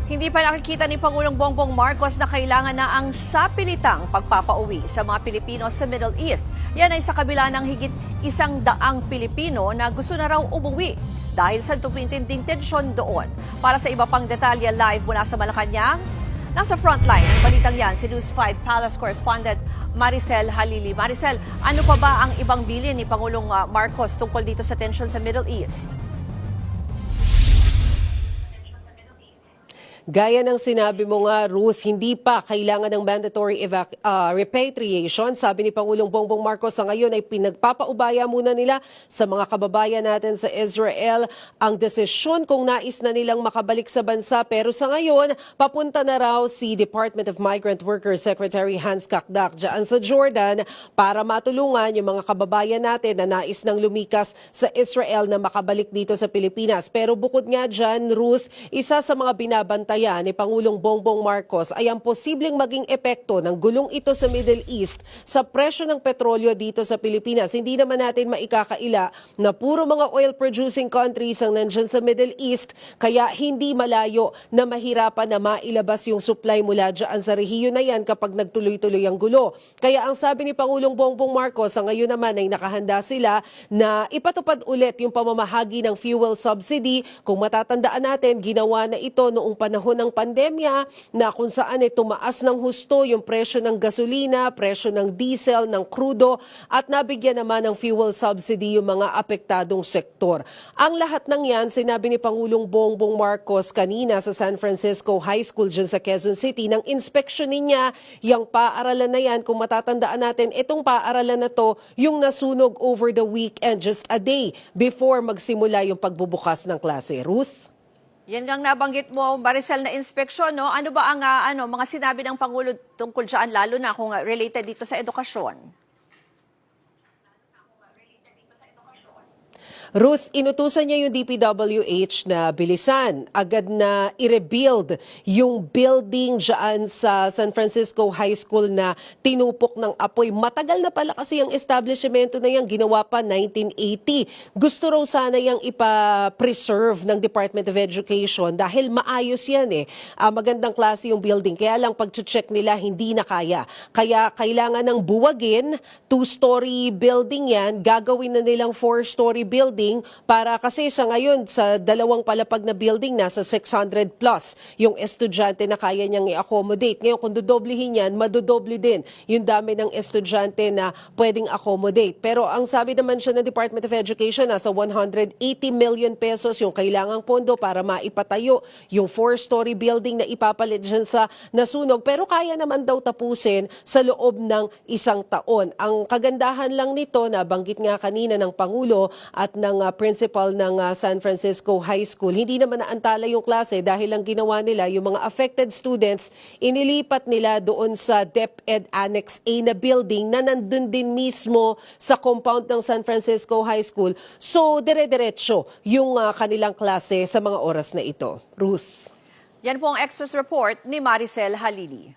Hindi pa nakikita ni Pangulong Bongbong Marcos na kailangan na ang sapilitang pagpapauwi sa mga Pilipino sa Middle East. Yan ay sa kabila ng higit 100 Pilipino na gusto na raw umuwi dahil sa tumintinding tensyon doon. Para sa iba pang detalye live mula sa Malacanang, nasa frontline ng balitang yan si News 5 Palace correspondent Maricel Halili. Maricel, ano pa ba ang ibang bilin ni Pangulong Marcos tungkol dito sa tensyon sa Middle East? Gaya ng sinabi mo nga, Ruth, hindi pa kailangan ng mandatory repatriation. Sabi ni Pangulong Bongbong Marcos sa ngayon ay pinagpapaubaya muna nila sa mga kababayan natin sa Israel ang desisyon kung nais na nilang makabalik sa bansa. Pero sa ngayon, papunta na raw si Department of Migrant Workers Secretary Hans Kakdak dyan sa Jordan para matulungan yung mga kababayan natin na nais nang lumikas sa Israel na makabalik dito sa Pilipinas. Pero bukod nga dyan, Ruth, isa sa mga binabantayan ni Pangulong Bongbong Marcos ay ang posibleng maging epekto ng gulong ito sa Middle East sa presyo ng petrolyo dito sa Pilipinas. Hindi naman natin maikakaila na puro mga oil-producing countries ang nandyan sa Middle East, kaya hindi malayo na mahirapan na mailabas yung supply mula dyan sa rehiyon na yan kapag nagtuloy-tuloy ang gulo. Kaya ang sabi ni Pangulong Bongbong Marcos, sa ngayon naman ay nakahanda sila na ipatupad ulit yung pamamahagi ng fuel subsidy. Kung matatandaan natin, ginawa na ito noong panahon ng pandemya na kung saan ay tumaas ng husto yung presyo ng gasolina, presyo ng diesel, ng krudo at nabigyan naman ng fuel subsidy yung mga apektadong sektor. Ang lahat ng yan, sinabi ni Pangulong Bongbong Marcos kanina sa San Francisco High School dyan sa Quezon City, nang inspeksyonin niya yung paaralan na yan. Kung matatandaan natin, itong paaralan na to yung nasunog over the weekend, just a day before magsimula yung pagbubukas ng klase. Ruth? Yan ngang nabanggit mo, Maricel, na inspeksyon, no? Ano ba ang mga sinabi ng Pangulo tungkol dyan, lalo na kung related dito sa edukasyon? Ruth, inutusan niya yung DPWH na bilisan, agad na i-rebuild yung building dyan sa San Francisco High School na tinupok ng apoy. Matagal na pala kasi yung establishmento na yan, ginawa pa 1980. Gusto raw sana yung ipa-preserve ng Department of Education dahil maayos yan eh. Magandang klase yung building, kaya lang pag-check nila hindi na kaya. Kaya kailangan ng buwagin, 2-story building yan, gagawin na nilang 4-story building para kasi sa ngayon sa dalawang palapag na building nasa 600 plus yung estudyante na kaya niyang i-accommodate. Ngayon kung dodoblihin yan, madodoble din yung dami ng estudyante na pwedeng accommodate. Pero ang sabi naman siya ng Department of Education, nasa 180 million pesos yung kailangang pondo para maipatayo yung 4-story building na ipapalit dyan sa nasunog. Pero kaya naman daw tapusin sa loob ng 1 taon. Ang kagandahan lang nito, nabanggit nga kanina ng Pangulo at ng principal ng San Francisco High School, hindi naman naantala yung klase dahil lang ginawa nila yung mga affected students, inilipat nila doon sa DepEd Annex A na building na nandun din mismo sa compound ng San Francisco High School. So, dire-diretso yung kanilang klase sa mga oras na ito. Ruth. Yan po ang Express Report ni Maricel Halili.